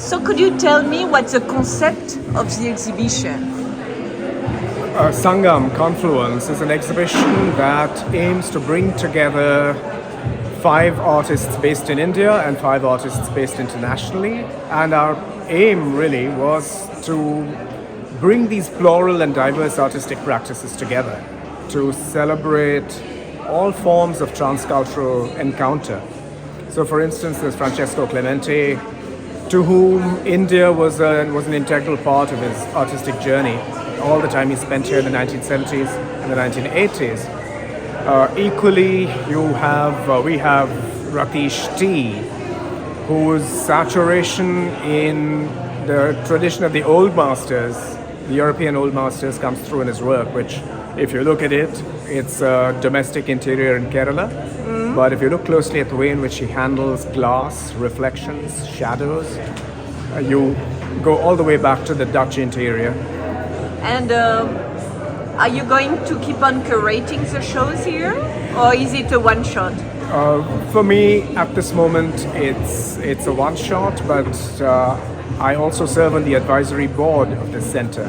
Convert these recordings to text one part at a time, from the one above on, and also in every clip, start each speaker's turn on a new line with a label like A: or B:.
A: So could you tell me what's the concept of the exhibition?
B: Sangam Confluence is an exhibition that aims to bring together 5 artists based in India and 5 artists based internationally. And our aim really was to bring these plural and diverse artistic practices together to celebrate all forms of transcultural encounter. So for instance, there's Francesco Clemente, to whom India was an integral part of his artistic journey. All the time he spent here in the 1970s and the 1980s. Equally, we have Ratish T, whose saturation in the tradition of the old masters, the European old masters, comes through in his work, which, if you look at it, it's a domestic interior in Kerala. But if you look closely at the way in which he handles glass, reflections, shadows, you go all the way back to the Dutch interior.
A: And are you going to keep on curating the shows here, or is it a one-shot?
B: For me, at this moment, it's a one-shot, but I also serve on the advisory board of the center.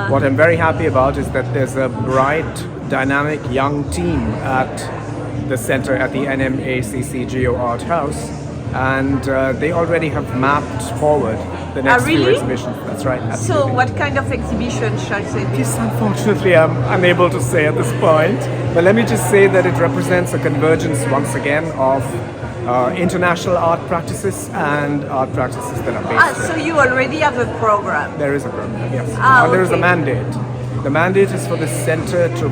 B: What I'm very happy about is that there's a bright, dynamic young team at the center at the NMACC Geo Art House, and they already have mapped forward the next few exhibitions. That's right. Absolutely.
A: So what kind of exhibition shall it be?
B: This, unfortunately, I'm unable to say at this point, but let me just say that it represents a convergence once again of international art practices and art practices that are based
A: So you already have a program?
B: There is a program, yes. There is a mandate. The mandate is for the center to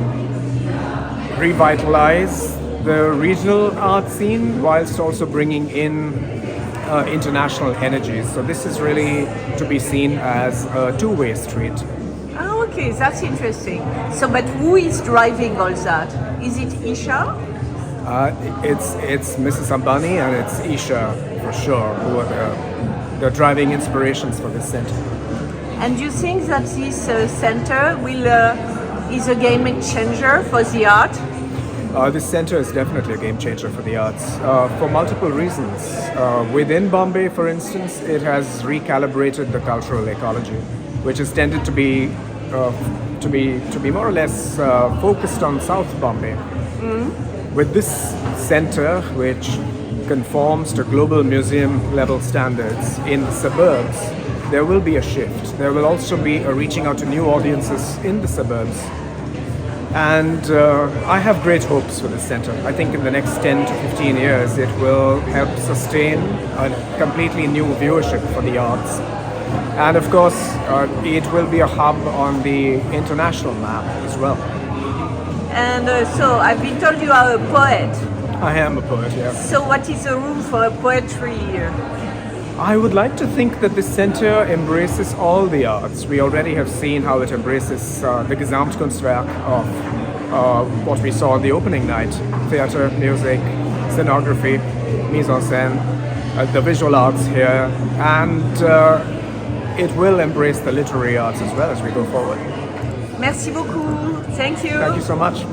B: revitalize the regional art scene whilst also bringing in international energies. So this is really to be seen as a two-way street.
A: Oh, okay, that's interesting. So, but who is driving all that? Is it Isha?
B: It's Mrs. Ambani and it's Isha for sure, who are the driving inspirations for this center.
A: And do you think that this center is a game changer for the art?
B: This center is definitely a game changer for the arts for multiple reasons. Within Bombay, for instance, it has recalibrated the cultural ecology, which has tended to be more or less focused on South Bombay. With this center, which conforms to global museum level standards in the suburbs, there will be a shift. There will also be a reaching out to new audiences in the suburbs. And I have great hopes for this center. I think in the next 10 to 15 years, it will help sustain a completely new viewership for the arts. And of course, it will be a hub on the international map as well.
A: And so I've been told you are a poet.
B: I am a poet, yes.
A: So what is the room for poetry here?
B: I would like to think that this center embraces all the arts. We already have seen how it embraces the Gesamtkunstwerk of what we saw on the opening night. Theater, music, scenography, mise en scène, the visual arts here, and it will embrace the literary arts as well as we go forward.
A: Merci beaucoup. Thank you.
B: Thank you so much.